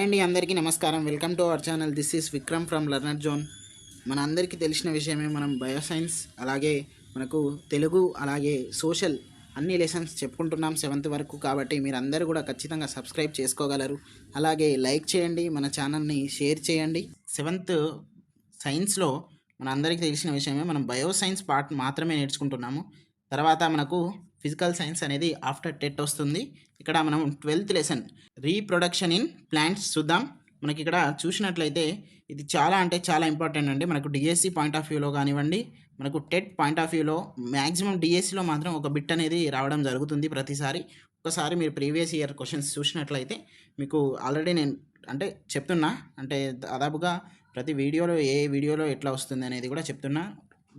అండి, అందరికీ నమస్కారం. Welcome to our channel. This is Vikram from learner zone. మన అందరికీ తెలిసిన విషయమే, మనం బయోసైన్స్ అలాగే మనకు తెలుగు అలాగే సోషల్ అన్ని లెసన్స్ చెప్పుకుంటున్నాం 7th వరకు. కాబట్టి మీరందరూ కూడా ఖచ్చితంగా సబ్స్క్రైబ్ చేసుకోగలరు. అలాగే లైక్ చేయండి, మన ఛానల్ని షేర్ చేయండి. 7th సైన్స్లో మన అందరికీ తెలిసిన విషయమే, మనం బయోసైన్స్ పార్ట్ మాత్రమే నేర్చుకుంటున్నాము. తర్వాత మనకు ఫిజికల్ సైన్స్ అనేది ఆఫ్టర్ టెట్ వస్తుంది. ఇక్కడ మనం 12th lesson reproduction in plants చూద్దాం. మనకి ఇక్కడ చూసినట్లయితే ఇది చాలా అంటే చాలా ఇంపార్టెంట్ అండి. మనకు డిఎస్సి పాయింట్ ఆఫ్ వ్యూలో కానివ్వండి, మనకు టెట్ పాయింట్ ఆఫ్ వ్యూలో మ్యాక్సిమం డిఎస్సిలో మాత్రం ఒక బిట్ అనేది రావడం జరుగుతుంది ప్రతిసారి. ఒకసారి మీరు ప్రీవియస్ ఇయర్ క్వశ్చన్స్ చూసినట్లయితే మీకు ఆల్రెడీ నేను అంటే చెప్తున్నా, అంటే దాదాపుగా ప్రతి వీడియోలో ఏ వీడియోలో ఎట్లా వస్తుంది అనేది కూడా చెప్తున్నా.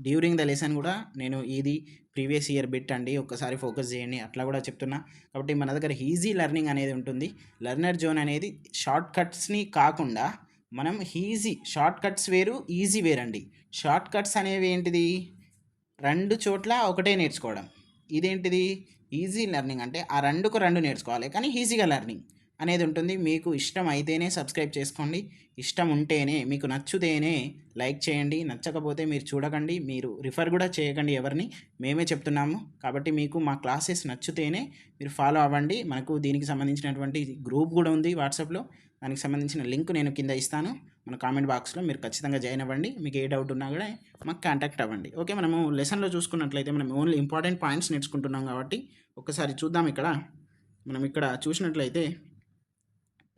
డ్యూరింగ్ ద లెసన్ కూడా నేను ఇది ప్రీవియస్ ఇయర్ బిట్ అండి, ఒక్కసారి ఫోకస్ చేయండి అట్లా కూడా చెప్తున్నా. కాబట్టి మన దగ్గర ఈజీ లెర్నింగ్ అనేది ఉంటుంది. లెర్నర్ జోన్ అనేది షార్ట్ కట్స్ని కాకుండా మనం షార్ట్ కట్స్ వేరు, ఈజీ వేరండి. షార్ట్ కట్స్ అనేవి ఏంటిది, 2 చోట్ల ఒకటే నేర్చుకోవడం. ఇదేంటిది ఈజీ లెర్నింగ్, అంటే ఆ 2కు 2 నేర్చుకోవాలి, కానీ ఈజీగా లెర్నింగ్ అనేది ఉంటుంది. మీకు ఇష్టం అయితేనే సబ్స్క్రైబ్ చేసుకోండి, ఇష్టం ఉంటేనే, మీకు నచ్చితేనే లైక్ చేయండి, నచ్చకపోతే మీరు చూడకండి, మీరు రిఫర్ కూడా చేయకండి ఎవరిని, మేమే చెప్తున్నాము. కాబట్టి మీకు మా క్లాసెస్ నచ్చితేనే మీరు ఫాలో అవ్వండి. మనకు దీనికి సంబంధించినటువంటి గ్రూప్ కూడా ఉంది వాట్సాప్లో, దానికి సంబంధించిన లింక్ నేను కింద ఇస్తాను మన కామెంట్ బాక్స్లో. మీరు ఖచ్చితంగా జాయిన్ అవ్వండి. మీకు ఏ డౌట్ ఉన్నా కూడా మాకు కాంటాక్ట్ అవ్వండి. ఓకే, మనము లెసన్లో చూసుకున్నట్లయితే మనం ఓన్లీ ఇంపార్టెంట్ పాయింట్స్ నేర్చుకుంటున్నాం కాబట్టి ఒకసారి చూద్దాం. మనం ఇక్కడ చూసినట్లయితే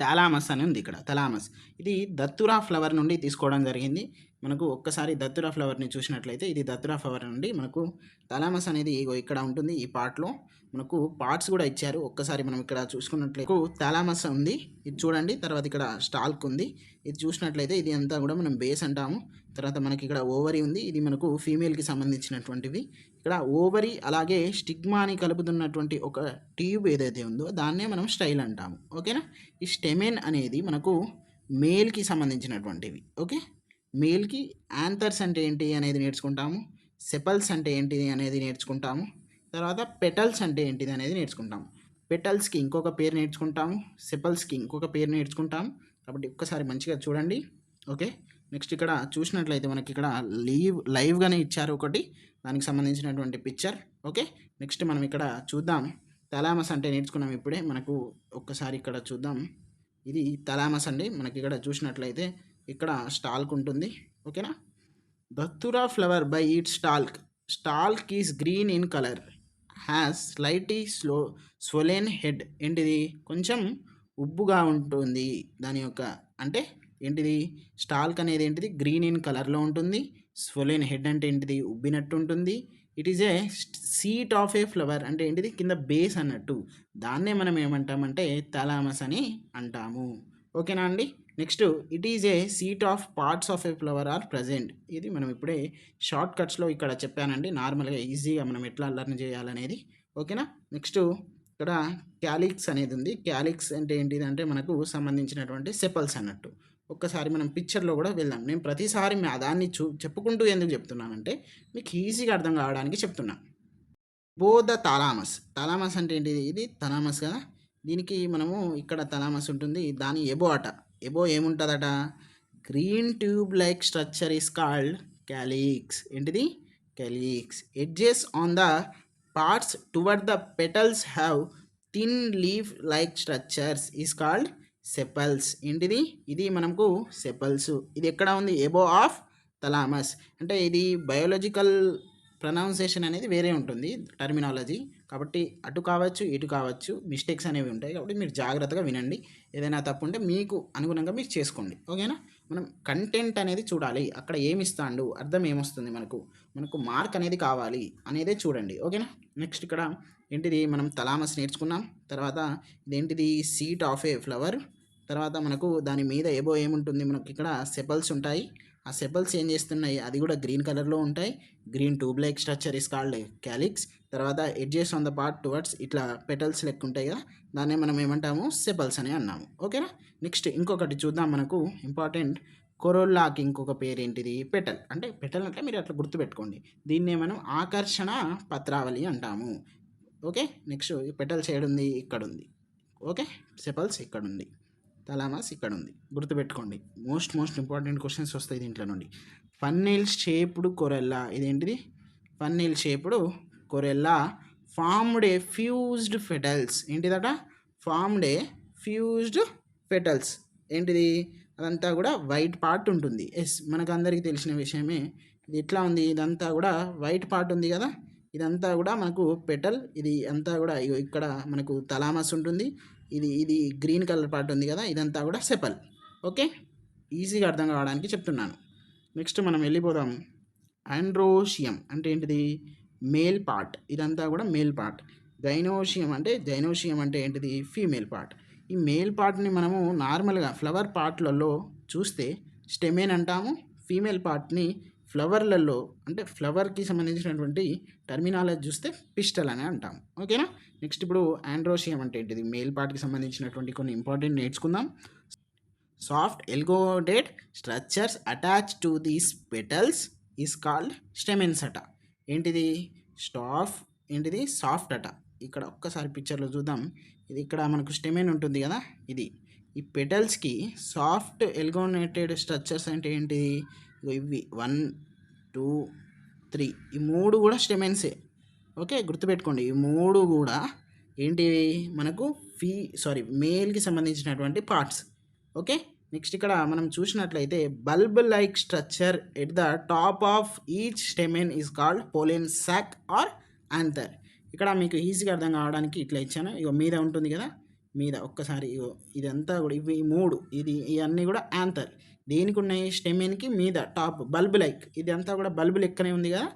థాలామస్ అని ఉంది. ఇక్కడ థాలామస్ ఇది దత్తురా ఫ్లవర్ నుండి తీసుకోవడం జరిగింది. మనకు ఒక్కసారి దత్తురా ఫ్లవర్ని చూసినట్లయితే ఇది దత్తురా ఫ్లవర్ నుండి మనకు థాలామస్ అనేది ఇక్కడ ఉంటుంది. ఈ పార్ట్లో మనకు పార్ట్స్ కూడా ఇచ్చారు. ఒక్కసారి మనం ఇక్కడ చూసుకున్నట్లయితే థాలామస్ ఉంది, ఇది చూడండి. తర్వాత ఇక్కడ స్టాల్క్ ఉంది, ఇది చూసినట్లయితే ఇది అంతా కూడా మనం బేస్ అంటాము. తర్వాత మనకి ఇక్కడ ఓవరీ ఉంది, ఇది మనకు ఫీమేల్కి సంబంధించినటువంటివి. ఇక్కడ ఓవరీ అలాగే స్టిగ్మాని కలుపుతున్నటువంటి ఒక ట్యూబ్ ఏదైతే ఉందో దాన్నే మనం స్టైల్ అంటాము. ఓకేనా, ఈ స్టెమెన్ అనేది మనకు మేల్కి సంబంధించినటువంటివి. ఓకే, మేల్కి యాంథర్స్ అంటే ఏంటి అనేది నేర్చుకుంటాము, సెపల్స్ అంటే ఏంటిది అనేది నేర్చుకుంటాము, తర్వాత పెటల్స్ అంటే ఏంటిది అనేది నేర్చుకుంటాము. పెటల్స్కి ఇంకొక పేరు నేర్చుకుంటాము, సెపల్స్కి ఇంకొక పేరు నేర్చుకుంటాము. కాబట్టి ఒక్కసారి మంచిగా చూడండి. ఓకే, నెక్స్ట్ ఇక్కడ చూసినట్లయితే మనకి ఇక్కడ లైవ్గానే ఇచ్చారు ఒకటి, దానికి సంబంధించినటువంటి పిక్చర్. ఓకే, నెక్స్ట్ మనం ఇక్కడ చూద్దాం. థాలామస్ అంటే నేర్చుకున్నాం ఇప్పుడే. మనకు ఒక్కసారి ఇక్కడ చూద్దాం. ఇది థాలామస్ అండి. మనకి ఇక్కడ చూసినట్లయితే ఇక్కడ స్టాల్క్ ఉంటుంది. ఓకేనా, datura flower by it stalk is green in colour, has slightly swollen head. ఏంటిది, కొంచెం ఉబ్బుగా ఉంటుంది దాని యొక్క, అంటే ఏంటిది, స్టాల్క్ అనేది ఏంటిది గ్రీన్ ఇన్ కలర్లో ఉంటుంది. స్వోలెన్ హెడ్ అంటే ఏంటిది, ఉబ్బినట్టు ఉంటుంది. It is a set of a flower, అంటే ఏంటిది కింద బేస్ అన్నట్టు. దాన్నే మనం ఏమంటామంటే థాలామస్ అని అంటాము. ఓకేనా అండి. Next, it is a set of parts of a flower are present. ఇది మనం ఇప్పుడే షార్ట్ కట్స్లో ఇక్కడ చెప్పానండి, నార్మల్గా ఈజీగా మనం ఎట్లా లెర్న్ చేయాలనేది. ఓకేనా, నెక్స్ట్ ఇక్కడ క్యాలిక్స్ అనేది ఉంది. క్యాలిక్స్ అంటే ఏంటిది అంటే మనకు సంబంధించినటువంటి సెపల్స్ అన్నట్టు. ఒక్కసారి మనం పిక్చర్లో కూడా వెళ్దాం. నేను ప్రతిసారి దాన్ని చెప్పుకుంటూ ఎందుకు చెప్తున్నానంటే మీకు ఈజీగా అర్థం కావడానికి చెప్తున్నా. బోధ థాలామస్ అంటే ఏంటిది, ఇది థాలామస్ కదా. దీనికి మనము ఇక్కడ థాలామస్ ఉంటుంది, దాని ఎబో ఏముంటుందట, green tube like structure is called calyx. ఏంటిది, calyx. Edges on the parts toward the petals have thin leaf like structures is called sepals. ఏంటిది, ఇది మనకు సెపల్స్. ఇది ఎక్కడ ఉంది, ఎబో ఆఫ్ థాలామస్. అంటే ఇది బయోలాజికల్ ప్రొనౌన్సియేషన్ అనేది వేరే ఉంటుంది, టర్మినాలజీ. కాబట్టి అటు కావచ్చు ఇటు కావచ్చు, మిస్టేక్స్ అనేవి ఉంటాయి. కాబట్టి మీరు జాగ్రత్తగా వినండి, ఏదైనా తప్పు ఉంటే మీకు అనుగుణంగా మీరు చేసుకోండి. ఓకేనా, మనం కంటెంట్ అనేది చూడాలి, అక్కడ ఏమి ఇస్తాడు, అర్థం ఏమొస్తుంది, మనకు మార్క్ అనేది కావాలి అనేదే చూడండి. ఓకేనా, నెక్స్ట్ ఇక్కడ ఏంటిది, మనం థాలామస్ నేర్చుకున్నాం. తర్వాత ఇదేంటిది, సీట్ ఆఫ్ ఏ ఫ్లవర్. తర్వాత మనకు దాని మీద ఏముంటుంది, మనకి ఇక్కడ సెపల్స్ ఉంటాయి. ఆ సెపల్స్ ఏం చేస్తున్నాయి, అది కూడా గ్రీన్ కలర్లో ఉంటాయి. Green tube like structure is called calyx. తర్వాత edges on the part towards ఇట్లా పెటల్స్ లెక్క ఉంటాయి కదా, దాన్నే మనం ఏమంటాము, సెపల్స్ అని అన్నాము. ఓకేనా, నెక్స్ట్ ఇంకొకటి చూద్దాం. మనకు ఇంపార్టెంట్ కొరోల్లాకి ఇంకొక పేరు ఏంటిది, పెటల్. అంటే పెటల్ అంటే మీరు అట్లా గుర్తుపెట్టుకోండి, దీన్నే మనం ఆకర్షణ పత్రావళి అంటాము. ఓకే, నెక్స్ట్ పెటల్స్ ఏడుంది, ఇక్కడ ఉంది. ఓకే, సెపల్స్ ఇక్కడ ఉంది. థలామస్ ఇక్కడ ఉంది. గుర్తుపెట్టుకోండి, మోస్ట్ ఇంపార్టెంట్ క్వశ్చన్స్ వస్తాయి దీంట్లో నుండి. ఫన్నెల్ షేప్డ్ కొరెల్లా, ఇదేంటిది? Funnel shaped corolla formed a fused petals. ఏంటిదట? Formed a fused petals. ఏంటిది? అదంతా కూడా వైట్ పార్ట్ ఉంటుంది. ఎస్, మనకు అందరికీ తెలిసిన విషయమే. ఇది ఎట్లా ఉంది? ఇదంతా కూడా వైట్ పార్ట్ ఉంది కదా, ఇదంతా కూడా మనకు పెటల్. ఇది అంతా కూడా ఇక్కడ మనకు థలామస్ ఉంటుంది. ఇది గ్రీన్ కలర్ పార్ట్ ఉంది కదా, ఇదంతా కూడా సెపల్. ఓకే, ఈజీగా అర్థం కావడానికి చెప్తున్నాను. నెక్స్ట్ మనం వెళ్ళిపోదాం. ఆండ్రోషియం అంటే ఏంటిది? Male part. ఇదంతా కూడా మేల్ పార్ట్. జైనోషియం అంటే ఏంటిది? Female part. ఈ మేల్ పార్ట్ని మనము నార్మల్గా ఫ్లవర్ పార్ట్లలో చూస్తే స్టెమెన్ అంటాము. ఫీమేల్ పార్ట్ని ఫ్లవర్లలో అంటే ఫ్లవర్కి సంబంధించినటువంటి టర్మినాలజీ చూస్తే పిస్టల్ అని అంటాం. ఓకేనా? నెక్స్ట్ ఇప్పుడు ఆండ్రోషియం అంటే ఏంటిది? మేల్ పార్ట్కి సంబంధించినటువంటి కొన్ని ఇంపార్టెంట్ నేర్చుకుందాం. Soft elongated structures attach to these petals is called stamens అట. ఏంటిది? ఏంటిది? సాఫ్ట్ అట. ఇక్కడ ఒక్కసారి పిక్చర్లో చూద్దాం. ఇది ఇక్కడ మనకు స్టెమెన్ ఉంటుంది కదా, ఇది ఈ పెటల్స్కి సాఫ్ట్ ఎల్గోనేటెడ్ స్ట్రక్చర్స్ అంటే ఏంటిది? ఇవి 1, 2, 3 ఈ 3 కూడా స్టెమెన్సే. ఓకే, గుర్తుపెట్టుకోండి, ఈ 3 కూడా ఏంటివి? మనకు మేల్కి సంబంధించినటువంటి పార్ట్స్. ఓకే, నెక్స్ట్ ఇక్కడ మనం చూసినట్లయితే bulb like structure at the top of each stamen is called pollen sac or anther. ఇక్కడ మీకు ఈజీగా అర్థం కావడానికి ఇట్లా ఇచ్చాను. ఇగో మీద ఉంటుంది కదా, మీద ఒక్కసారి ఇగో ఇదంతా కూడా ఇవి 3 ఇవన్నీ కూడా యాంథర్. దేనికి ఉన్నాయి? స్టెమెన్కి మీద టాప్ బల్బ్ లైక్, ఇది అంతా కూడా బల్బ్ లెక్కనే ఉంది కదా,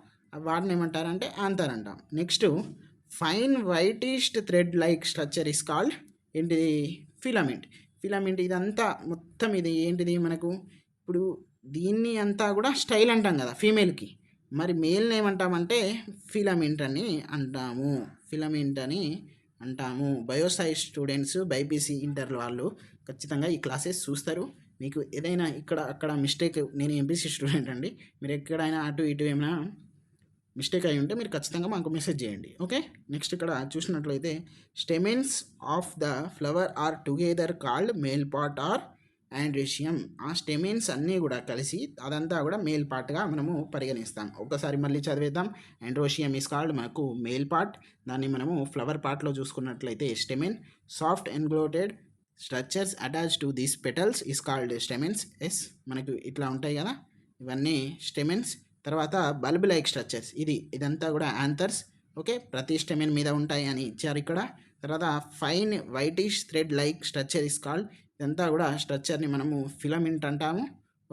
వాటిని ఏమంటారంటే యాంథర్ అంటాం. Next fine whitish thread like structure is called ఏంటిది? ఫిలమెంట్. ఇదంతా మొత్తం ఇది ఏంటిది? మనకు ఇప్పుడు దీన్ని అంతా కూడా స్టైల్ అంటాం కదా ఫీమేల్కి, మరి మేల్ని ఏమంటామంటే ఫిలమెంట్ అని అంటాము. బయోసైన్స్ స్టూడెంట్స్ బైపీసీ ఇంటర్ వాళ్ళు ఖచ్చితంగా ఈ క్లాసెస్ చూస్తారు. మీకు ఏదైనా ఇక్కడ అక్కడ మిస్టేక్, నేను ఎంపీసీ స్టూడెంట్ అండి, మీరు ఎక్కడైనా అటు ఇటు ఏమైనా మిస్టేక్ అయి ఉంటే మీరు ఖచ్చితంగా మాకు మెసేజ్ చేయండి. ఓకే, నెక్స్ట్ ఇక్కడ చూసినట్లయితే stamens of the flower are together called male part or androecium. ఆ స్టెమెన్స్ అన్నీ కూడా కలిసి అదంతా కూడా మేల్ పార్ట్గా మనము పరిగణిస్తాం. ఒకసారి మళ్ళీ చదివేద్దాం. ఆండ్రోషియం ఈస్ కాల్డ్ మనకు మేల్ పార్ట్. దాన్ని మనము ఫ్లవర్ పార్ట్లో చూసుకున్నట్లయితే stamen. Soft elongated structures attach to these petals is called stamens. Yes, మనకు ఇట్లా ఉంటాయి కదా, ఇవన్నీ స్టెమెన్స్. తర్వాత బల్బ్ లైక్ స్ట్రక్చర్స్, ఇదంతా కూడా యాంథర్స్. ఓకే, ప్రతి స్టెమెన్ మీద ఉంటాయి అని ఇచ్చారు ఇక్కడ. తర్వాత fine whitish thread like structure is called, ఇదంతా కూడా స్ట్రక్చర్ని మనము ఫిలమెంట్ అంటాము.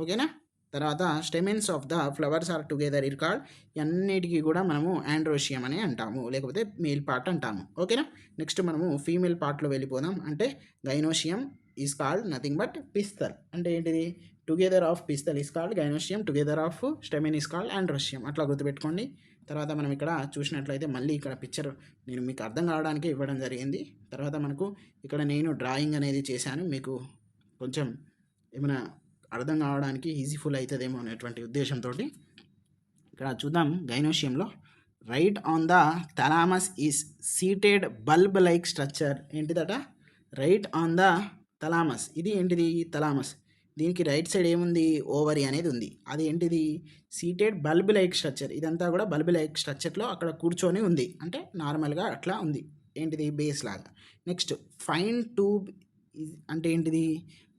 ఓకేనా? తర్వాత stamens of the flowers are together is called, అన్నిటికీ కూడా మనము ఆండ్రోషియం అని అంటాము, లేకపోతే మేల్ పార్ట్ అంటాము. ఓకేనా? నెక్స్ట్ మనము ఫీమేల్ పార్ట్లో వెళ్ళిపోదాం. అంటే gynoecium is called nothing but pistil. అంటే ఏంటిది? Together of pistil is called gynoecium, together of stamen is called androecium. అట్లా గుర్తుపెట్టుకోండి. తర్వాత మనం ఇక్కడ చూసినట్లయితే మళ్ళీ ఇక్కడ పిక్చర్ నేను మీకు అర్థం కావడానికి ఇవ్వడం జరిగింది. తర్వాత మనకు ఇక్కడ నేను డ్రాయింగ్ అనేది చేశాను, మీకు కొంచెం ఏమైనా అర్థం కావడానికి ఈజీఫుల్ అవుతుందేమో అనేటువంటి ఉద్దేశంతో. ఇక్కడ చూద్దాం. గైనోషియంలో right on the thalamus is seated bulb like structure. ఏంటిదట? Right on the thalamus. ఇది ఏంటిది? థలామస్. దీనికి రైట్ సైడ్ ఏముంది? ఓవరీ అనేది ఉంది. అది ఏంటిది? Seated bulb like structure. ఇదంతా కూడా బల్బ్ లైక్ స్ట్రక్చర్లో అక్కడ కూర్చొని ఉంది, అంటే నార్మల్గా అట్లా ఉంది. ఏంటిది? బేస్ లాగా. నెక్స్ట్ ఫైన్ ట్యూబ్ అంటే ఏంటిది?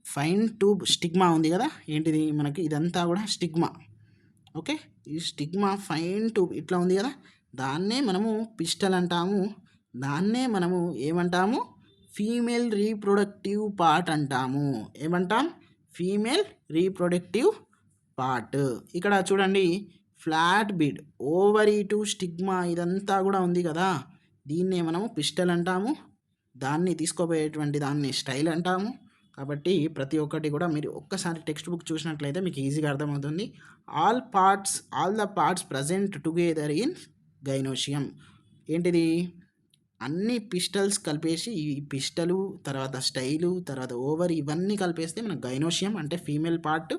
ఫైన్ ట్యూబ్ స్టిగ్మా ఉంది కదా, ఏంటిది? మనకి ఇదంతా కూడా స్టిగ్మా. ఓకే, ఈ స్టిగ్మా ఫైన్ ట్యూబ్ ఇట్లా ఉంది కదా, దాన్నే మనము పిస్టల్ అంటాము. దాన్నే మనము ఏమంటాము? ఫీమేల్ రీప్రొడక్టివ్ పార్ట్ అంటాము. ఏమంటాం? Female reproductive part. ఇక్కడ చూడండి, flat bead, ovary to stigma ఇదంతా కూడా ఉంది కదా, దీన్నే మనము పిస్టల్ అంటాము. దాన్ని తీసుకోబోయేటువంటి దాన్ని స్టైల్ అంటాము. కాబట్టి ప్రతి ఒక్కటి కూడా మీరు ఒక్కసారి టెక్స్ట్ బుక్ చూసినట్లయితే మీకు ఈజీగా అర్థమవుతుంది. All the parts present together in gynoecium. ఏంటిది? అన్ని పిస్టల్స్ కలిపేసి, ఈ పిస్టలు తర్వాత స్టైలు తర్వాత ఓవర్ ఇవన్నీ కలిపేస్తే మనకు గైనోషియం అంటే ఫీమేల్ పార్ట్.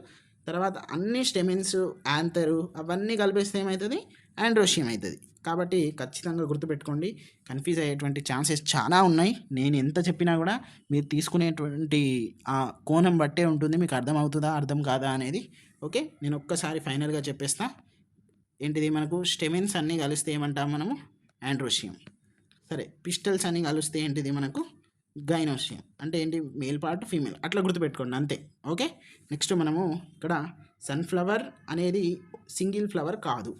తర్వాత అన్ని స్టెమెన్స్ యాంథరు అవన్నీ కలిపేస్తే ఏమవుతుంది? ఆండ్రోషియం అవుతుంది. కాబట్టి ఖచ్చితంగా గుర్తుపెట్టుకోండి. కన్ఫ్యూజ్ అయ్యేటువంటి ఛాన్సెస్ చాలా ఉన్నాయి. నేను ఎంత చెప్పినా కూడా మీరు తీసుకునేటువంటి ఆ కోణం బట్టే ఉంటుంది, మీకు అర్థమవుతుందా అర్థం కాదా అనేది. ఓకే, నేను ఒక్కసారి ఫైనల్గా చెప్పేస్తా. ఏంటిది, మనకు స్టెమిన్స్ అన్నీ కలిస్తే ఏమంటాం మనము, ఆండ్రోషియం. సరే, పిస్టల్స్ అన్నీ కలిస్తే ఏంటిది మనకు గైనోషియం. అంటే ఏంటి, మేల్ పార్ట్ ఫీమేల్, అట్లా గుర్తుపెట్టుకోండి అంతే. ఓకే, నెక్స్ట్ మనము ఇక్కడ సన్ఫ్లవర్ అనేది సింగిల్ ఫ్లవర్ కాదు,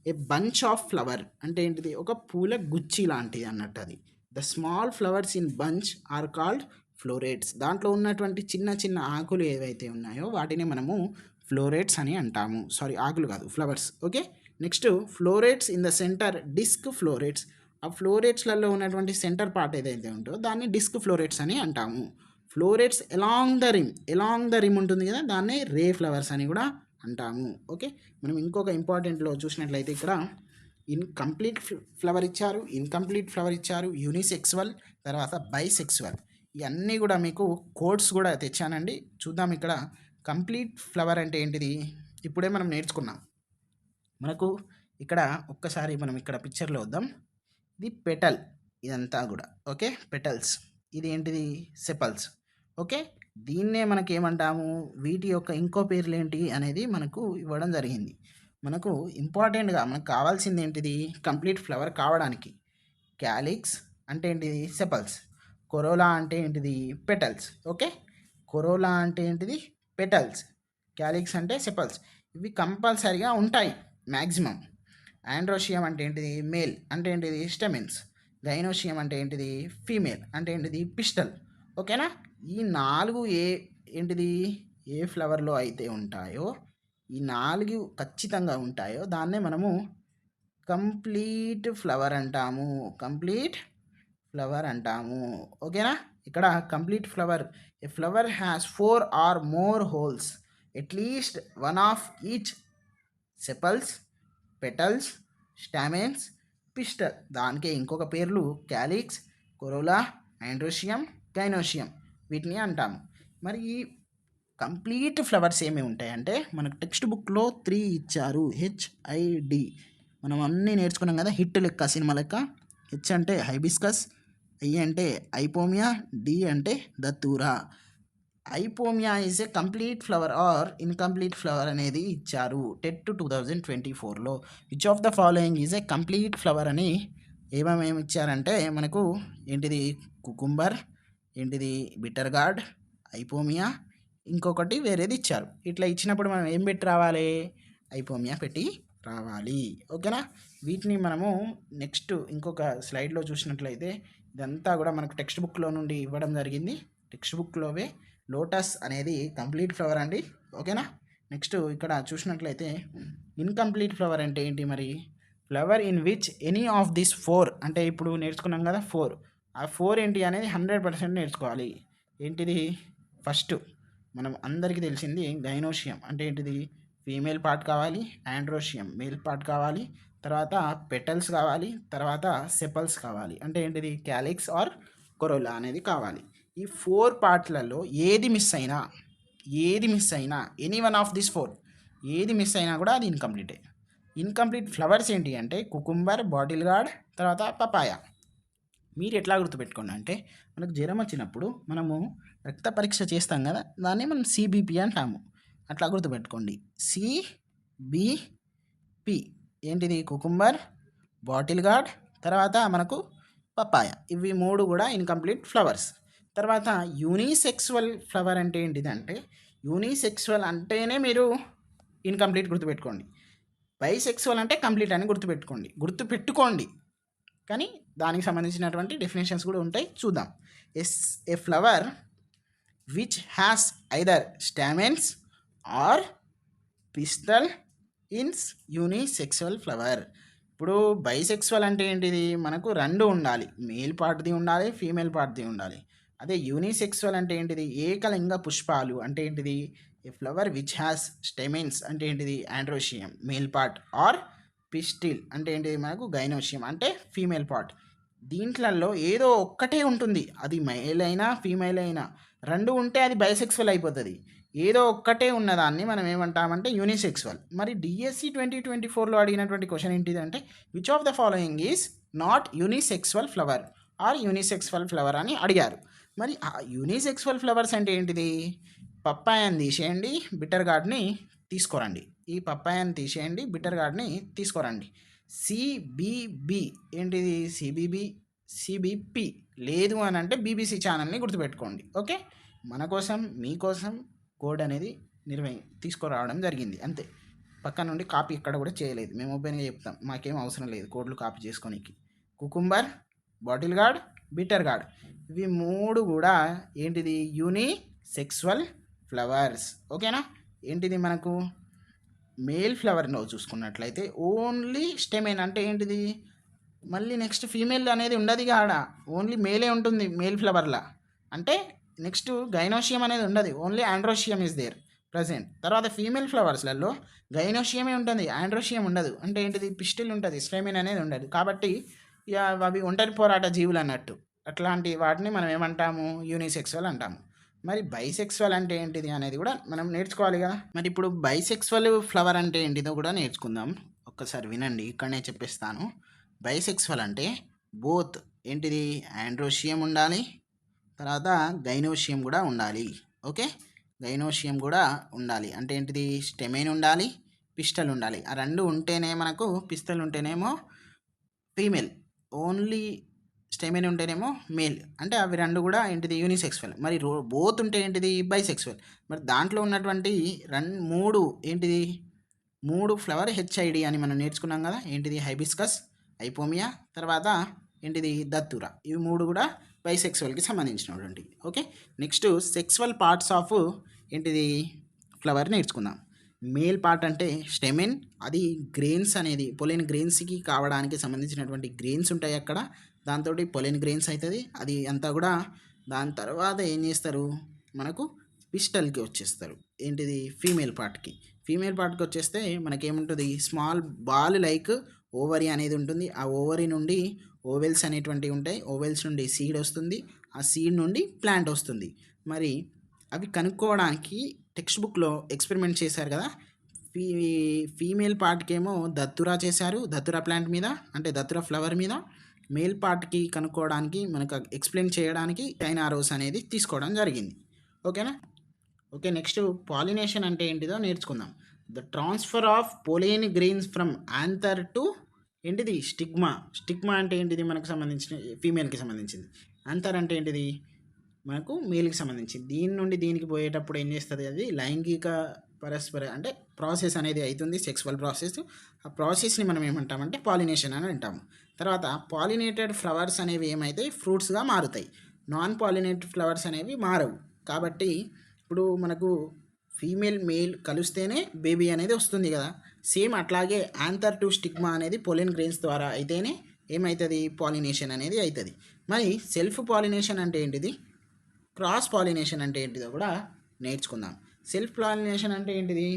ఏ బంచ్ ఆఫ్ ఫ్లవర్ అంటే ఏంటిది, ఒక పూల గుచ్చి లాంటిది అన్నట్టు అది. The small flowers in bunch are called florets. దాంట్లో ఉన్నటువంటి చిన్న చిన్న ఆకులు ఏవైతే ఉన్నాయో వాటిని మనము ఫ్లోరేట్స్ అని అంటాము. సారీ, ఆకులు కాదు, flowers. Okay, next florets in the centre disc florets. ఆ ఫ్లోరేట్స్లలో ఉన్నటువంటి సెంటర్ పార్ట్ ఏదైతే ఉంటుందో దాన్ని డిస్క్ ఫ్లోరేట్స్ అని అంటాము. ఫ్లోరేట్స్ ఎలాంగ్ ద రిమ్ ఉంటుంది కదా, దాన్ని రే ఫ్లవర్స్ అని కూడా అంటాము. ఓకే, మనం ఇంకొక ఇంపార్టెంట్లో చూసినట్లయితే ఇక్కడ ఇన్కంప్లీట్ ఫ్లవర్ ఇచ్చారు, ఇన్కంప్లీట్ ఫ్లవర్ ఇచ్చారు, యూనిసెక్సువల్, తర్వాత బైసెక్సువల్. ఇవన్నీ కూడా మీకు కోడ్స్ కూడా తెచ్చానండి. చూద్దాం ఇక్కడ కంప్లీట్ ఫ్లవర్ అంటే ఏంటిది, ఇప్పుడే మనం నేర్చుకున్నాం. మనకు ఇక్కడ ఒక్కసారి మనం ఇక్కడ పిక్చర్లో వద్దాం. ఇది పెటల్, ఇదంతా కూడా. Okay, petals. ఇది ఏంటిది, సెపల్స్. ఓకే, దీన్నే మనకి ఏమంటాము, వీటి యొక్క ఇంకో పేర్లు ఏంటి అనేది మనకు ఇవ్వడం జరిగింది. మనకు ఇంపార్టెంట్గా మనకు కావాల్సింది ఏంటిది, కంప్లీట్ ఫ్లవర్ కావడానికి క్యాలిక్స్ అంటే ఏంటిది, సెపల్స్. కొరోలా అంటే ఏంటిది, పెటల్స్. ఓకే, కొరోలా అంటే ఏంటిది, పెటల్స్. క్యాలిక్స్ అంటే సెపల్స్. ఇవి కంపల్సరిగా ఉంటాయి మ్యాక్సిమం. ఆండ్రోషియం అంటే ఏంటిది, మేల్ అంటే ఏంటిది, స్టెమిన్స్. గైనోషియం అంటే ఏంటిది, ఫీమేల్ అంటే ఏంటిది, పిస్టల్. ఓకేనా, ఈ 4 ఏంటిది, ఏ ఫ్లవర్లో అయితే ఉంటాయో, ఈ 4 ఖచ్చితంగా ఉంటాయో దాన్నే మనము కంప్లీట్ ఫ్లవర్ అంటాము. కంప్లీట్ ఫ్లవర్ అంటాము. ఓకేనా, ఇక్కడ complete flower, a flower has 4 or more whorls, at least one of each sepals, petals, stamens, pistil. దానికే ఇంకొక పేర్లు క్యాలిక్స్, కొరోలా, ఆండ్రోషియం, గైనోషియం, వీటిని అంటాము. మరి ఈ కంప్లీట్ ఫ్లవర్స్ ఏమి ఉంటాయంటే మనకు టెక్స్ట్ బుక్లో 3 ఇచ్చారు, HID. మనం అన్నీ నేర్చుకున్నాం కదా, హిట్ లెక్క, సినిమా లెక్క. H అంటే హైబిస్కస్, I అంటే ఐపోమియా, D అంటే దత్తూరా. Ipomoea is a complete flower or incomplete flower అనేది ఇచ్చారు టెట్ 2024లో. Which of the following is a complete flower అని ఏమేమి ఇచ్చారంటే మనకు ఏంటిది, కుకుంబర్, ఏంటిది, బిటర్ గార్డ్, ఐపోమియా, ఇంకొకటి వేరేది ఇచ్చారు. ఇట్లా ఇచ్చినప్పుడు మనం ఏం పెట్టి రావాలి, ఐపోమియా పెట్టి రావాలి. ఓకేనా, వీటిని మనము నెక్స్ట్ ఇంకొక స్లైడ్లో చూసినట్లయితే ఇదంతా కూడా మనకు టెక్స్ట్ బుక్లో నుండి ఇవ్వడం జరిగింది. టెక్స్ట్ బుక్లోవే లోటస్ అనేది కంప్లీట్ ఫ్లవర్ అండి. ఓకేనా, నెక్స్ట్ ఇక్కడ చూసినట్లయితే ఇన్కంప్లీట్ ఫ్లవర్ అంటే ఏంటి మరి, flower in which any of this 4 అంటే ఇప్పుడు నేర్చుకున్నాం కదా 4, ఆ 4 ఏంటి అనేది 100% నేర్చుకోవాలి. ఏంటిది, ఫస్ట్ మనం అందరికీ తెలిసింది గైనోషియం అంటే ఏంటిది, ఫీమేల్ పార్ట్ కావాలి, ఆండ్రోషియం మేల్ పార్ట్ కావాలి, తర్వాత పెటల్స్ కావాలి, తర్వాత సెపల్స్ కావాలి. అంటే ఏంటిది, క్యాలిక్స్ ఆర్ కొరోలా అనేది కావాలి. ఈ 4 పార్ట్లలో ఏది మిస్ అయినా ఎనీ వన్ ఆఫ్ దిస్ 4 ఏది మిస్ అయినా కూడా అది ఇన్కంప్లీటే. ఇన్కంప్లీట్ ఫ్లవర్స్ ఏంటి అంటే కుకుంబర్, బాటిల్ గార్డ్, తర్వాత పపాయ. మీరు ఎట్లా గుర్తుపెట్టుకోండి అంటే మనకు జ్వరం వచ్చినప్పుడు మనము రక్త పరీక్ష చేస్తాం కదా, దాన్ని మనం CBP అంటాము. అట్లా గుర్తుపెట్టుకోండి, CBP. ఏంటిది, కుకుంబర్, బాటిల్ గార్డ్, తర్వాత మనకు పపాయ. ఇవి 3 కూడా ఇన్కంప్లీట్ ఫ్లవర్స్. తర్వాత యూనిసెక్సువల్ ఫ్లవర్ అంటే ఏంటిది అంటే, యూనిసెక్సువల్ అంటేనే మీరు ఇన్కంప్లీట్ గుర్తుపెట్టుకోండి. బైసెక్సువల్ అంటే కంప్లీట్ అని గుర్తుపెట్టుకోండి. కానీ దానికి సంబంధించినటువంటి డెఫినేషన్స్ కూడా ఉంటాయి, చూద్దాం. A flower which has either stamens or pistil is unisexual flower. ఇప్పుడు బైసెక్సువల్ అంటే ఏంటిది, మనకు 2 ఉండాలి, మేల్ పార్ట్ది ఉండాలి, ఫీమేల్ పార్ట్ది ఉండాలి. అదే యూనిసెక్సువల్ అంటే ఏంటిది, ఏకలింగ పుష్పాలు అంటే ఏంటిది, ఏ ఫ్లవర్ విచ్ హ్యాస్ స్టెమెన్స్ అంటే ఏంటిది, androecium male part, are pistil అంటే ఏంటిది, మనకు గైనోషియం అంటే ఫీమేల్ పార్ట్. దీంట్లలో ఏదో ఒక్కటే ఉంటుంది, అది మేల్ అయినా ఫీమేల్ అయినా, రెండు ఉంటే అది బైసెక్సువల్ అయిపోతుంది. ఏదో ఒక్కటే ఉన్నదాన్ని మనం ఏమంటామంటే యూనిసెక్సువల్. మరి డిఎస్సి 2024లో అడిగినటువంటి క్వశ్చన్ ఏంటిదంటే which of the following is not unisexual flower or unisexual flower అని అడిగారు. మరి ఆ యూనిసెక్సువల్ ఫ్లవర్స్ అంటే ఏంటిది? పప్పాయని తీసేయండి, బిటర్ గార్డ్ని తీసుకురండి. ఈ పప్పాయని తీసేయండి, బిటర్ గార్డ్ని తీసుకురండి. సిబిబి ఏంటిది? సిబిపి లేదు అని అంటే బీబీసీ ఛానల్ని గుర్తుపెట్టుకోండి. ఓకే, మన కోసం మీకోసం కోడ్ అనేది తీసుకురావడం జరిగింది అంతే. పక్క నుండి కాపీ ఇక్కడ కూడా చేయలేదు, మేము ఓపెన్గా చెప్తాం, మాకేం అవసరం లేదు కోడ్లు కాపీ చేసుకోనికి. Cucumber, bottle gourd, bitter gourd ఇవి మూడు కూడా ఏంటిది? Unisexual flowers. ఓకేనా? ఏంటిది మనకు మేల్ ఫ్లవర్లో చూసుకున్నట్లయితే ఓన్లీ స్టెమెన్ అంటే ఏంటిది? మళ్ళీ నెక్స్ట్ ఫీమేల్ అనేది ఉండదు ఆడ, ఓన్లీ మేలే ఉంటుంది మేల్ ఫ్లవర్లా. అంటే నెక్స్ట్ గైనోషియం అనేది ఉండదు, only androecium is there present. తర్వాత ఫీమేల్ ఫ్లవర్స్లలో గైనోషియమే ఉంటుంది, ఆండ్రోషియం ఉండదు. అంటే ఏంటిది? పిస్టిల్ ఉంటుంది, స్టెమిన్ అనేది ఉండదు. కాబట్టి ఇక అవి ఒంటరి పోరాట జీవులు అన్నట్టు. అట్లాంటి వాటిని మనం ఏమంటాము? యూనిసెక్సువల్ అంటాము. మరి బైసెక్సువల్ అంటే ఏంటిది అనేది కూడా మనం నేర్చుకోవాలి కదా. మరి ఇప్పుడు బైసెక్సువల్ ఫ్లవర్ అంటే ఏంటిదో కూడా నేర్చుకుందాం. ఒక్కసారి వినండి, ఇక్కడనే చెప్పేస్తాను. బైసెక్సువల్ అంటే బోత్ ఏంటిది? ఆండ్రోషియం ఉండాలి, తర్వాత గైనోషియం కూడా ఉండాలి. ఓకే, గైనోషియం కూడా ఉండాలి. అంటే ఏంటిది? స్టెమైన్ ఉండాలి, పిస్టల్ ఉండాలి. ఆ రెండు ఉంటేనే మనకు, పిస్టల్ ఉంటేనేమో ఫీమేల్, ఓన్లీ స్టెమైన్ ఉంటేనేమో మేల్. అంటే అవి రెండు కూడా ఏంటిది? యూనిసెక్సువల్. మరి బోత్ ఉంటే ఏంటిది? బైసెక్సువల్. మరి దాంట్లో ఉన్నటువంటి మూడు ఏంటిది? మూడు ఫ్లవర్ హెచ్ఐడి అని మనం నేర్చుకున్నాం కదా. ఏంటిది? హైబిస్కస్, ఐపోమియా, తర్వాత ఏంటిది? దత్తూరా. ఇవి మూడు కూడా బైసెక్సువల్కి సంబంధించినటువంటి. Okay, next sexual parts of ఏంటిది? ఫ్లవర్ నేర్చుకుందాం. మేల్ పార్ట్ అంటే స్టెమెన్, అది గ్రెయిన్స్ అనేది పొలెన్ గ్రెయిన్స్కి కావడానికి సంబంధించినటువంటి గ్రెయిన్స్ ఉంటాయి అక్కడ, దాంతో పొలెన్ గ్రెయిన్స్ అవుతుంది అది అంతా కూడా. దాని తర్వాత ఏం చేస్తారు? మనకు పిస్టల్కి వచ్చేస్తారు. ఏంటిది? ఫీమేల్ పార్ట్కి. ఫీమేల్ పార్ట్కి వచ్చేస్తే మనకేముంటుంది? స్మాల్ బాల్ లైక్ ఓవరీ అనేది ఉంటుంది. ఆ ఓవరీ నుండి ఓవెల్స్ అనేటువంటివి ఉంటాయి, ఓవెల్స్ నుండి సీడ్ వస్తుంది, ఆ సీడ్ నుండి ప్లాంట్ వస్తుంది. మరి అవి కనుక్కోవడానికి టెక్స్ట్ బుక్లో ఎక్స్పెరిమెంట్ చేశారు కదా. ఫీమేల్ పార్ట్కి ఏమో దత్తురా చేశారు, దత్తురా ప్లాంట్ మీద, అంటే దత్తురా ఫ్లవర్ మీద. మేల్ పార్ట్కి కనుక్కోవడానికి, మనకు ఎక్స్ప్లెయిన్ చేయడానికి డైనారోస్ అనేది తీసుకోవడం జరిగింది. ఓకేనా? ఓకే, నెక్స్ట్ పాలినేషన్ అంటే ఏంటిదో నేర్చుకుందాం. The transfer of pollen grains from anther to ఏంటిది? స్టిగ్మా. స్టిగ్మా అంటే ఏంటిది? మనకు సంబంధించిన ఫీమేల్కి సంబంధించింది. యాంథర్ అంటే ఏంటిది? మనకు మేల్కి సంబంధించింది. దీని నుండి దీనికి పోయేటప్పుడు ఏం చేస్తుంది? అది లైంగిక పరస్పర అంటే ప్రాసెస్ అనేది అవుతుంది, సెక్సువల్ ప్రాసెస్. ఆ ప్రాసెస్ని మనం ఏమంటామంటే పాలినేషన్ అని అంటాము. తర్వాత పాలినేటెడ్ ఫ్లవర్స్ అనేవి ఏమైతాయి? ఫ్రూట్స్గా మారుతాయి. నాన్ పాలినేటెడ్ ఫ్లవర్స్ అనేవి మారవు. కాబట్టి ఇప్పుడు మనకు ఫీమేల్ మేల్ కలిస్తేనే బేబీ అనేది వస్తుంది కదా. సేమ్ అట్లాగే యాంథర్ టు స్టిగ్మా అనేది పొలెన్ గ్రెయిన్స్ ద్వారా అయితేనే ఏమవుతుంది? పాలినేషన్ అనేది అవుతుంది. మరి సెల్ఫ్ పాలినేషన్ అంటే ఏంటిది? క్రాస్ పాలినేషన్ అంటే ఏంటిదో కూడా నేర్చుకుందాం. సెల్ఫ్ పాలినేషన్ అంటే ఏంటిది?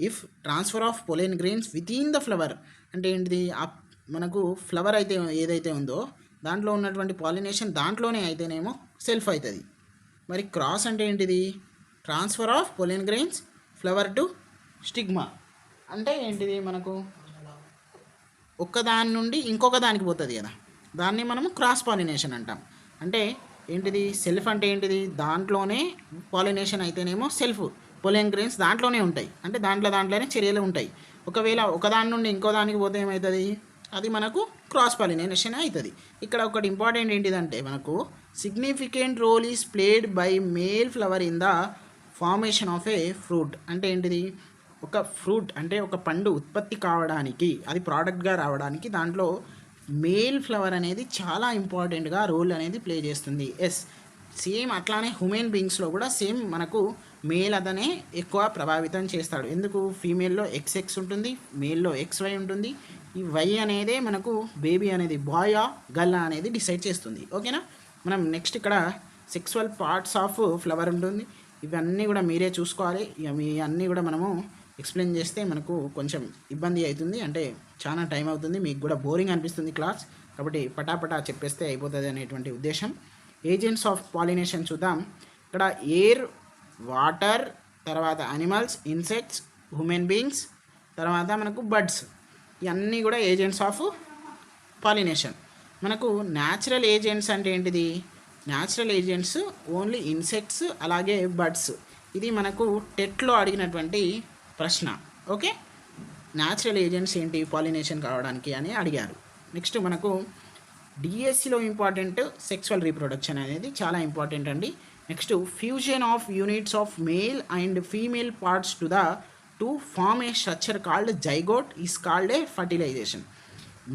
If transfer of pollen grains with in the flower అంటే ఏంటిది? మనకు ఫ్లవర్ అయితే ఏదైతే ఉందో దాంట్లో ఉన్నటువంటి పాలినేషన్ దాంట్లోనే అయితేనేమో సెల్ఫ్ అవుతుంది. మరి క్రాస్ అంటే ఏంటిది? Transfer of pollen grains flower to stigma అంటే ఏంటిది? మనకు ఒక్కదాని నుండి ఇంకొక దానికి పోతుంది కదా, దాన్ని మనము క్రాస్ పాలినేషన్ అంటాం. అంటే ఏంటిది? సెల్ఫ్ అంటే ఏంటిది? దాంట్లోనే పాలినేషన్ అయితేనేమో సెల్ఫ్, పొలెన్ గ్రెయిన్స్ దాంట్లోనే ఉంటాయి, అంటే దాంట్లోనే చర్యలు ఉంటాయి. ఒకవేళ ఒకదాని నుండి ఇంకో దానికి పోతే ఏమవుతుంది? అది మనకు క్రాస్ పాలినేషన్ అవుతుంది. ఇక్కడ ఒకటి ఇంపార్టెంట్ ఏంటిదంటే మనకు significant role is played by male flower in the formation of a fruit. అంటే ఏంటిది? ఒక ఫ్రూట్ అంటే ఒక పండు ఉత్పత్తి కావడానికి, అది ప్రోడక్ట్గా రావడానికి దాంట్లో మేల్ ఫ్లవర్ అనేది చాలా ఇంపార్టెంట్గా రోల్ అనేది ప్లే చేస్తుంది. ఎస్, సేమ్ అట్లానే హ్యూమన్ బీయింగ్స్లో కూడా సేమ్ మనకు మేల్ అతనే ఎక్కువ ప్రభావితం చేస్తాడు. ఎందుకు? ఫీమేల్లో XX ఉంటుంది, మేల్లో XY ఉంటుంది. ఈ Y అనేదే మనకు బేబీ అనేది బాయా గర్ల్ అనేది డిసైడ్ చేస్తుంది. ఓకేనా? మనం నెక్స్ట్ ఇక్కడ సెక్సువల్ పార్ట్స్ ఆఫ్ ఫ్లవర్ ఉంటుంది. ఇవన్నీ కూడా మీరే చూసుకోవాలి. ఇక మీ అన్నీ కూడా మనము ఎక్స్ప్లెయిన్ చేస్తే మనకు కొంచెం ఇబ్బంది అవుతుంది, అంటే చాలా టైం అవుతుంది, మీకు కూడా బోరింగ్ అనిపిస్తుంది క్లాస్. కాబట్టి పటాపటా చెప్పేస్తే అయిపోతుంది అనేటువంటి ఉద్దేశం. ఏజెంట్స్ ఆఫ్ పాలినేషన్ చూద్దాం. ఇక్కడ ఎయిర్, వాటర్, తర్వాత అనిమల్స్, ఇన్సెక్ట్స్, హ్యూమన్ బీయింగ్స్, తర్వాత మనకు బర్డ్స్, ఇవన్నీ కూడా ఏజెంట్స్ ఆఫ్ పాలినేషన్. మనకు న్యాచురల్ ఏజెంట్స్ అంటే ఏంటిది? న్యాచురల్ ఏజెంట్స్ ఓన్లీ ఇన్సెక్ట్స్ అలాగే బర్డ్స్. ఇది మనకు టెట్లో అడిగినటువంటి ప్రశ్న. ఓకే, న్యాచురల్ ఏజెంట్స్ ఏంటి పాలినేషన్ కావడానికి అని అడిగారు. నెక్స్ట్ మనకు డిఎస్సిలో ఇంపార్టెంట్ సెక్సువల్ రీప్రొడక్షన్ అనేది చాలా ఇంపార్టెంట్ అండి. Next fusion of units of male and female parts to form a structure called zygote is called a fertilisation.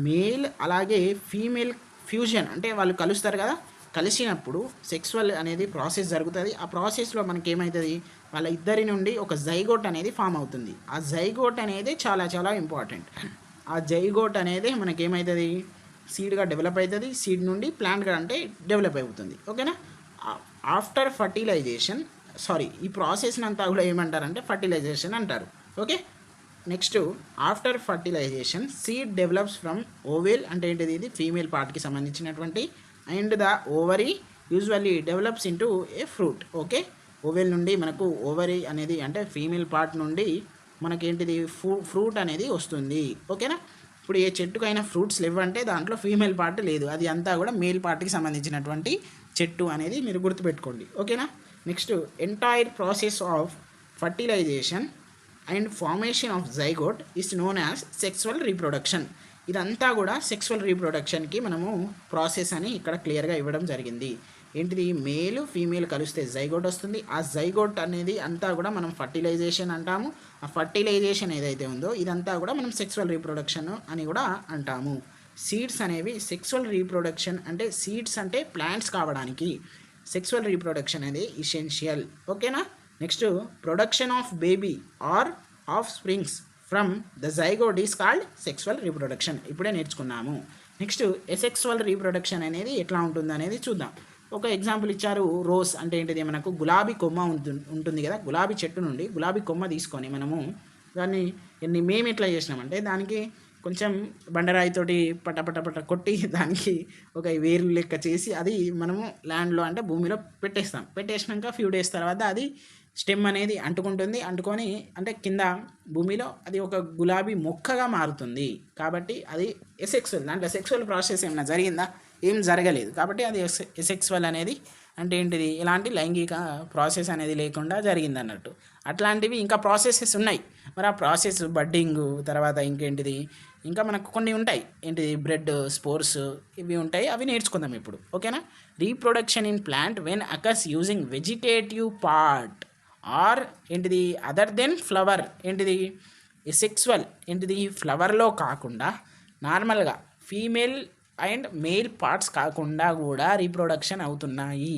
Male అలాగే ఫీమేల్ ఫ్యూజన్ అంటే వాళ్ళు కలుస్తారు కదా, కలిసినప్పుడు సెక్సువల్ అనేది ప్రాసెస్ జరుగుతుంది. ఆ ప్రాసెస్లో మనకి ఏమవుతుంది, వాళ్ళ ఇద్దరి నుండి ఒక జైగోట్ అనేది ఫామ్ అవుతుంది. ఆ జైగోట్ అనేది చాలా చాలా ఇంపార్టెంట్. ఆ జైగోట్ అనేది మనకేమవుతుంది, సీడ్గా డెవలప్ అవుతుంది. సీడ్ నుండి ప్లాంట్గా అంటే డెవలప్ అవుతుంది. ఓకేనా. ఆఫ్టర్ ఫర్టిలైజేషన్ ఈ ప్రాసెస్ని అంతా కూడా ఏమంటారంటే ఫర్టిలైజేషన్ అంటారు. Okay. Next after fertilisation seed develops from ovule అంటే ఏంటిది, ఇది ఫీమేల్ పార్ట్కి సంబంధించినటువంటి, and the ovary usually develops into a fruit. Okay, ovule నుండి మనకు ఓవరీ అనేది అంటే ఫీమేల్ పార్ట్ నుండి మనకేంటిది ఫ్రూట్ అనేది వస్తుంది. ఓకేనా. ఇప్పుడు ఏ చెట్టుకైనా ఫ్రూట్స్ లేవంటే దాంట్లో ఫీమేల్ పార్ట్ లేదు, అది అంతా కూడా మేల్ పార్ట్కి సంబంధించినటువంటి చెట్టు అనేది మీరు గుర్తుపెట్టుకోండి. ఓకేనా. Next entire process of fertilisation and formation of zygote is known as sexual reproduction. ఇదంతా కూడా సెక్సువల్ రీప్రొడక్షన్కి మనము ప్రాసెస్ అని ఇక్కడ క్లియర్గా ఇవ్వడం జరిగింది. ఏంటిది, మేలు ఫీమేల్ కలిస్తే జైగోట్ వస్తుంది. ఆ జైగోట్ అనేది అంతా కూడా మనం ఫర్టిలైజేషన్ అంటాము. ఆ ఫర్టిలైజేషన్ ఏదైతే ఉందో ఇదంతా కూడా మనం సెక్సువల్ రీప్రొడక్షన్ అని కూడా అంటాము. సీడ్స్ అనేవి సెక్సువల్ రీప్రొడక్షన్ అంటే సీడ్స్ అంటే ప్లాంట్స్ కావడానికి సెక్సువల్ రీప్రొడక్షన్ అనేది ఇసెన్షియల్. ఓకేనా. Next production of baby or offsprings from the zygote is called sexual reproduction. ఇప్పుడే నేర్చుకున్నాము. నెక్స్ట్ ఎసెక్సువల్ రీప్రొడక్షన్ అనేది ఎట్లా ఉంటుంది అనేది చూద్దాం. ఒక ఎగ్జాంపుల్ ఇచ్చారు. రోజ్ అంటే ఏంటిది, మనకు గులాబీ కొమ్మ ఉంటుంది కదా, గులాబీ చెట్టు నుండి గులాబీ కొమ్మ తీసుకొని మనము దాన్ని మేము ఎట్లా చేసినామంటే దానికి కొంచెం బండరాయితోటి పట్ట కొట్టి దానికి ఒక వేరు లెక్క చేసి అది మనము ల్యాండ్లో అంటే భూమిలో పెట్టేసినాక ఫ్యూ డేస్ తర్వాత అది స్టెమ్ అనేది అంటుకొని అంటే కింద భూమిలో అది ఒక గులాబీ మొక్కగా మారుతుంది. కాబట్టి అది ఎసెక్సువల్. దాంట్లో సెక్సువల్ ప్రాసెస్ ఏమైనా జరిగిందా? ఏం జరగలేదు. కాబట్టి అది ఎసెక్సువల్ అనేది అంటే ఏంటిది, ఇలాంటి లైంగిక ప్రాసెస్ అనేది లేకుండా జరిగింది అన్నట్టు. అట్లాంటివి ఇంకా ప్రాసెసెస్ ఉన్నాయి. మరి ఆ ప్రాసెస్ బడ్డింగ్ తర్వాత ఇంకేంటిది, ఇంకా మనకు కొన్ని ఉంటాయి. ఏంటిది, బ్రెడ్ స్పోర్స్ ఇవి ఉంటాయి, అవి నేర్చుకుందాం ఇప్పుడు. ఓకేనా. Reproduction in plant when occurs using vegetative part or ఏంటిది అదర్ దెన్ ఫ్లవర్. ఏంటిది సెక్సువల్ ఏంటిది ఫ్లవర్లో కాకుండా నార్మల్గా ఫీమేల్ అండ్ మేల్ పార్ట్స్ కాకుండా కూడా రీప్రొడక్షన్ అవుతున్నాయి.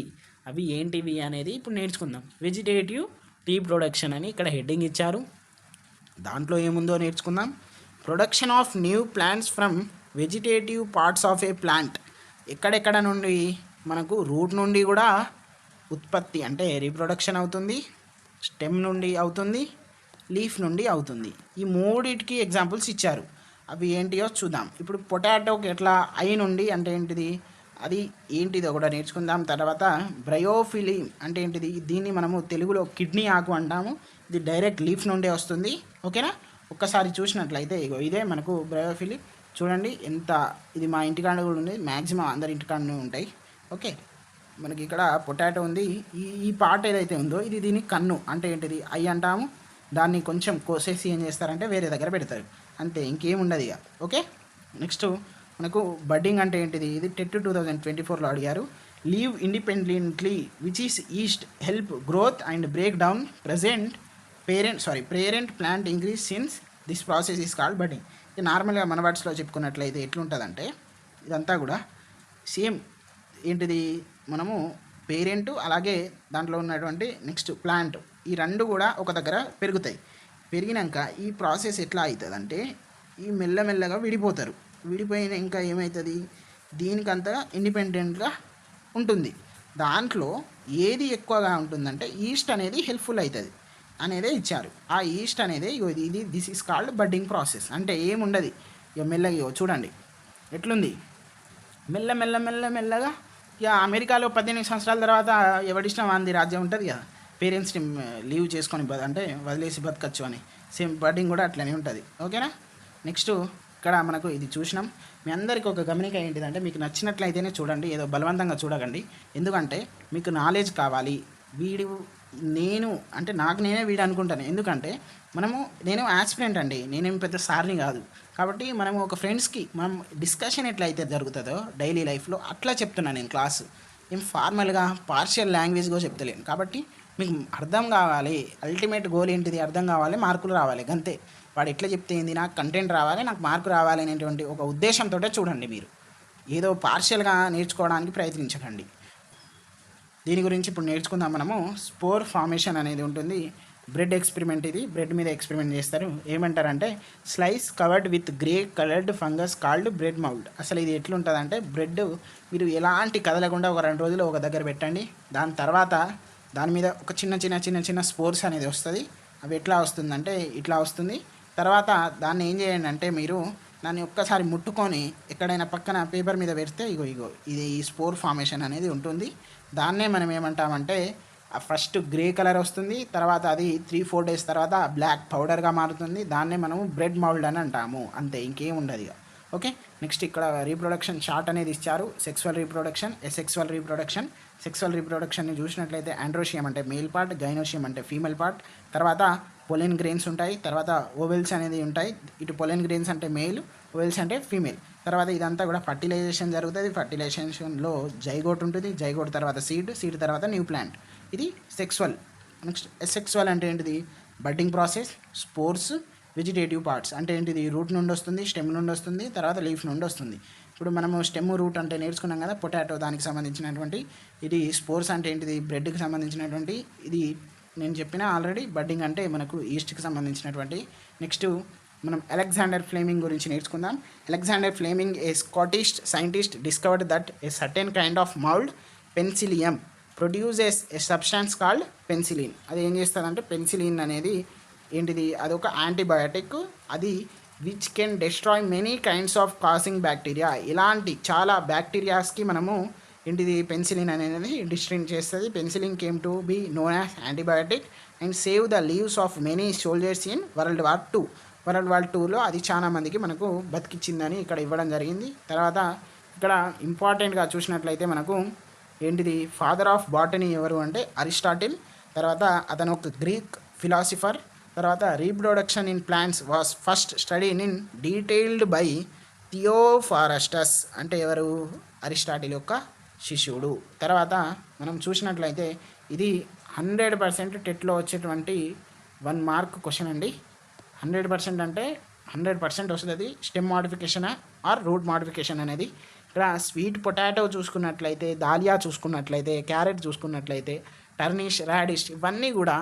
అవి ఏంటివి అనేది ఇప్పుడు నేర్చుకుందాం. వెజిటేటివ్ రీప్రొడక్షన్ అని ఇక్కడ హెడ్డింగ్ ఇచ్చారు, దాంట్లో ఏముందో నేర్చుకుందాం. Production of new plants from vegetative parts of A plant. ఎక్కడెక్కడ నుండి మనకు రూట్ నుండి కూడా ఉత్పత్తి అంటే రీప్రొడక్షన్ అవుతుంది, స్టెమ్ నుండి అవుతుంది, లీఫ్ నుండి అవుతుంది. ఈ మూడిటికి ఎగ్జాంపుల్స్ ఇచ్చారు. అవి ఏంటియో చూద్దాం. ఇప్పుడు పొటాటోకి ఎట్లా ఐ నుండి అంటే ఏంటిది, అది ఏంటిదో కూడా నేర్చుకుందాం. తర్వాత బ్రయోఫిలి అంటే ఏంటిది, దీన్ని మనము తెలుగులో కిడ్నీ ఆకు అంటాము. ఇది డైరెక్ట్ లీఫ్ నుండే వస్తుంది. ఓకేనా. ఒక్కసారి చూసినట్లయితే ఇదే మనకు బ్రయోఫిలి. చూడండి ఎంత, ఇది మా ఇంటికాడ కూడా ఉంది, మ్యాక్సిమం అందరి ఇంటికాడనే ఉంటాయి. ఓకే. మనకి ఇక్కడ పొటాటో ఉంది. ఈ పార్ట్ ఏదైతే ఉందో ఇది దీని కన్ను అంటే ఏంటిది ఐ అంటాము. దాన్ని కొంచెం కోసేసి ఏం చేస్తారంటే వేరే దగ్గర పెడతారు, అంతే, ఇంకేముండదు ఇక. ఓకే. నెక్స్ట్ మనకు బడ్డింగ్ అంటే ఏంటిది, ఇది టెట్ 2024లో అడిగారు. Leave independently which is east help growth and break down parent plant increase since this process is called budding. ఇది నార్మల్గా మన వర్డ్స్లో చెప్పుకున్నట్లయితే ఎట్లుంటుందంటే ఇదంతా కూడా సేమ్ ఏంటిది, మనము పేరెంట్ అలాగే దాంట్లో ఉన్నటువంటి నెక్స్ట్ ప్లాంట్ ఈ రెండు కూడా ఒక దగ్గర పెరుగుతాయి. పెరిగినాక ఈ ప్రాసెస్ ఎట్లా అవుతుంది అంటే ఈ మెల్లమెల్లగా విడిపోతారు. విడిపోయిన ఇంకా ఏమవుతుంది, దీనికంతా ఇండిపెండెంట్గా ఉంటుంది. దాంట్లో ఏది ఎక్కువగా ఉంటుందంటే ఈస్ట్ అనేది హెల్ప్ఫుల్ అవుతుంది అనేదే ఇచ్చారు. ఆ ఈస్ట్ అనేది this is called budding process. అంటే ఏముండదు ఇక మెల్లగా చూడండి ఎట్లుంది, మెల్లగా ఇక అమెరికాలో 18 సంవత్సరాల తర్వాత ఎవడిష్టం అంది రాజ్యం ఉంటుంది కదా, పేరెంట్స్ని లీవ్ చేసుకొని అంటే వదిలేసి బతకచ్చు అని. సేమ్ బడ్డింగ్ కూడా అట్లనే ఉంటుంది. ఓకేనా. నెక్స్ట్ ఇక్కడ మనకు ఇది చూసినాం. మీ అందరికీ ఒక గమనిక ఏంటిదంటే, మీకు నచ్చినట్లయితేనే చూడండి, ఏదో బలవంతంగా చూడకండి. ఎందుకంటే మీకు నాలెడ్జ్ కావాలి. వీడు నేను అంటే నాకు నేనే వీడు అనుకుంటాను. ఎందుకంటే నేను యాస్పిరెంట్ అండి, నేనేం పెద్ద సార్ని కాదు. కాబట్టి మనం ఒక ఫ్రెండ్స్కి మనం డిస్కషన్ ఎట్లయితే జరుగుతుందో డైలీ లైఫ్లో అట్లా చెప్తున్నాను నేను క్లాసు. ఏం ఫార్మల్గా పార్షియల్ లాంగ్వేజ్గా చెప్తలేను. కాబట్టి మీకు అర్థం కావాలి, అల్టిమేట్ గోల్ ఏంటిది అర్థం కావాలి, మార్కులు రావాలి, అంతే. వాడు ఎట్లా చెప్తే ఏంది, నాకు కంటెంట్ రావాలి, నాకు మార్కు రావాలి అనేటువంటి ఒక ఉద్దేశంతో చూడండి. మీరు ఏదో పార్షియల్గా నేర్చుకోవడానికి ప్రయత్నించకండి. దీని గురించి ఇప్పుడు నేర్చుకుందాం మనము. స్పోర్ ఫార్మేషన్ అనేది ఉంటుంది. బ్రెడ్ ఎక్స్పెరిమెంట్, ఇది బ్రెడ్ మీద ఎక్స్పెరిమెంట్ చేస్తారు. ఏమంటారంటే slice covered with grey coloured fungus called bread mould. అసలు ఇది ఎట్లుంటుందంటే, బ్రెడ్ మీరు ఎలాంటి కదలకుండా ఒక 2 రోజులు ఒక దగ్గర పెట్టండి. దాని తర్వాత దాని మీద ఒక చిన్న స్పోర్స్ అనేది వస్తుంది. అవి ఎట్లా వస్తుందంటే ఇట్లా వస్తుంది. తర్వాత దాన్ని ఏం చేయండి అంటే, మీరు దాన్ని ఒక్కసారి ముట్టుకొని ఎక్కడైనా పక్కన పేపర్ మీద పెడితే ఇగో ఇది ఈ స్పోర్ ఫార్మేషన్ అనేది ఉంటుంది. దాన్నే మనం ఏమంటామంటే, ఫస్ట్ గ్రే కలర్ వస్తుంది, తర్వాత అది 3-4 డేస్ తర్వాత బ్లాక్ పౌడర్గా మారుతుంది. దాన్నే మనము బ్రెడ్ మౌల్డ్ అని అంటాము. అంతే, ఇంకేం ఉండదు ఇక. ఓకే. నెక్స్ట్ ఇక్కడ రీప్రొడక్షన్ చార్ట్ అనేది ఇచ్చారు. Sexual reproduction, asexual reproduction. Sexual రీప్రొడక్షన్ని చూసినట్లయితే ఆండ్రోషియం అంటే మేల్ పార్ట్, గైనోషియం అంటే ఫీమేల్ పార్ట్. తర్వాత పొలెన్ గ్రెయిన్స్ ఉంటాయి, తర్వాత ఓవెల్స్ అనేది ఉంటాయి. ఇటు పొలెన్ గ్రెయిన్స్ అంటే మేల్, ఓవెల్స్ అంటే ఫీమేల్. తర్వాత ఇదంతా కూడా ఫర్టిలైజేషన్ జరుగుతుంది. ఫర్టిలైజేషన్లో జైగోట్ ఉంటుంది, జైగోట్ తర్వాత సీడ్ తర్వాత న్యూ ప్లాంట్. ఇది సెక్సువల్. నెక్స్ట్ ఎసెక్సువల్ అంటే ఏంటిది, budding process, spores, vegetative parts అంటే ఏంటిది, రూట్ నుండి వస్తుంది, స్టెమ్ నుండి వస్తుంది, తర్వాత లీఫ్ నుండి వస్తుంది. ఇప్పుడు మనము స్టెమ్ రూట్ అంటే నేర్చుకున్నాం కదా, పొటాటో దానికి సంబంధించినటువంటి. ఇది స్పోర్స్ అంటే ఏంటిది, బ్రెడ్కి సంబంధించినటువంటి. ఇది నేను చెప్పిన ఆల్రెడీ. బడ్డింగ్ అంటే మనకు ఈస్ట్కి సంబంధించినటువంటి. నెక్స్ట్ మనం అలెగ్జాండర్ ఫ్లేమింగ్ గురించి నేర్చుకుందాం. Alexander Fleming a Scottish scientist discovered that a certain kind of mould penicillium produces a substance called penicillin. అది ఏం చేస్తుందంటే, పెన్సిలిన్ అనేది ఏంటిది, అదొక యాంటీబయాటిక్. అది which can destroy many kinds of causing bacteria. ఇలాంటి చాలా బ్యాక్టీరియాస్కి మనము ఏంటిది పెన్సిలిన్ అనేది డిస్ట్రాయ్ చేస్తుంది. Penicillin came to be known as antibiotic and save the leaves of many soldiers in world war 2. World war 2లో అది చాలా మందికి మనకు బతికిచ్చిందని ఇక్కడ ఇవ్వడం జరిగింది. తర్వాత ఇక్కడ ఇంపార్టెంట్గా చూసినట్లయితే మనకు ఏంటిది, ఫాదర్ ఆఫ్ బాటనీ ఎవరు అంటే అరిస్టాటిల్. తర్వాత అతను ఒక గ్రీక్ ఫిలాసఫర్. తర్వాత reproduction in plants was first studied in detailed by Theophrastus. అంటే ఎవరు, అరిస్టాటిల్ యొక్క శిష్యుడు. తర్వాత మనం చూసినట్లయితే ఇది 100% టెట్లో వచ్చేటువంటి 1 మార్క్ క్వశ్చన్ అండి. 100% అంటే 100% వస్తుంది. Stem modification or root modification అనేది. ఇక్కడ స్వీట్ పొటాటో చూసుకున్నట్లయితే, దాలియా చూసుకున్నట్లయితే, క్యారెట్ చూసుకున్నట్లయితే, టర్నిష్, రాడిష్ ఇవన్నీ కూడా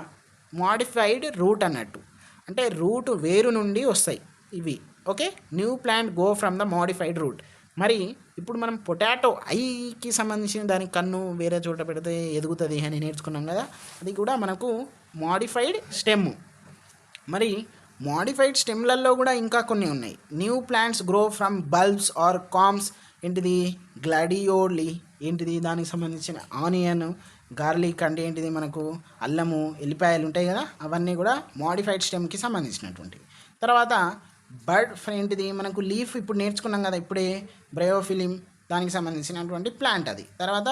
మోడిఫైడ్ రూట్ అన్నట్టు. అంటే రూట్ వేరు నుండి వస్తాయి ఇవి. Okay. New plant go from the modified root. మరి ఇప్పుడు మనం పొటాటో ఐకి సంబంధించిన దాని కన్ను వేరే చోట పెడితే ఎదుగుతుంది అని నేర్చుకున్నాం కదా, అది కూడా మనకు మోడిఫైడ్ స్టెమ్. మరి మోడిఫైడ్ స్టెమ్లలో కూడా ఇంకా కొన్ని ఉన్నాయి. New plants grow from bulbs or corms. ఏంటిది, గ్లాడియోలి ఏంటిది, దానికి సంబంధించిన ఆనియన్, గార్లిక్ అంటే ఏంటిది, మనకు అల్లము, ఎల్లిపాయలు ఉంటాయి కదా, అవన్నీ కూడా మోడిఫైడ్ స్టెమ్కి సంబంధించినటువంటివి. తర్వాత బర్డ్ ఏంటిది, మనకు లీఫ్ ఇప్పుడు నేర్చుకున్నాం కదా ఇప్పుడే, బ్రయోఫిలిం దానికి సంబంధించినటువంటి ప్లాంట్ అది. తర్వాత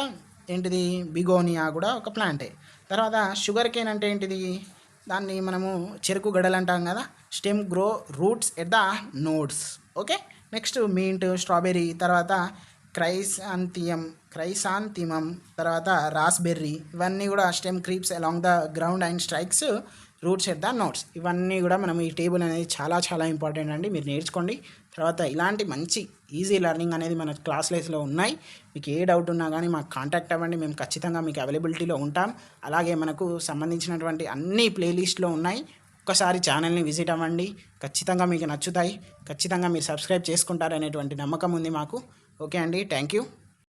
ఏంటిది, బిగోనియా కూడా ఒక ప్లాంటే. తర్వాత షుగర్ కేన్ అంటే ఏంటిది, దాన్ని మనము చెరుకు గడలు అంటాం కదా. Stem grow roots at the nodes. Okay. Next mint, strawberry, తర్వాత క్రైసాంతిమం, తర్వాత రాస్బెర్రీ, ఇవన్నీ కూడా stem creeps along the ground and strikes roots at the notes. ఇవన్నీ కూడా మనం ఈ టేబుల్ అనేది చాలా ఇంపార్టెంట్ అండి, మీరు నేర్చుకోండి. తర్వాత ఇలాంటి మంచి ఈజీ లెర్నింగ్ అనేది మన క్లాస్లో ఉన్నాయి. మీకు ఏ డౌట్ ఉన్నా కానీ మాకు కాంటాక్ట్ అవ్వండి, మేము ఖచ్చితంగా మీకు అవైలబిలిటీలో ఉంటాం. అలాగే మనకు సంబంధించినటువంటి అన్ని ప్లేలిస్ట్లో ఉన్నాయి. ఒక్కసారి ఛానల్ని విజిట్ అవ్వండి, ఖచ్చితంగా మీకు నచ్చుతాయి. ఖచ్చితంగా మీరు సబ్స్క్రైబ్ చేసుకుంటారనేటువంటి నమ్మకం ఉంది మాకు. ఓకే అండి, థ్యాంక్ యూ.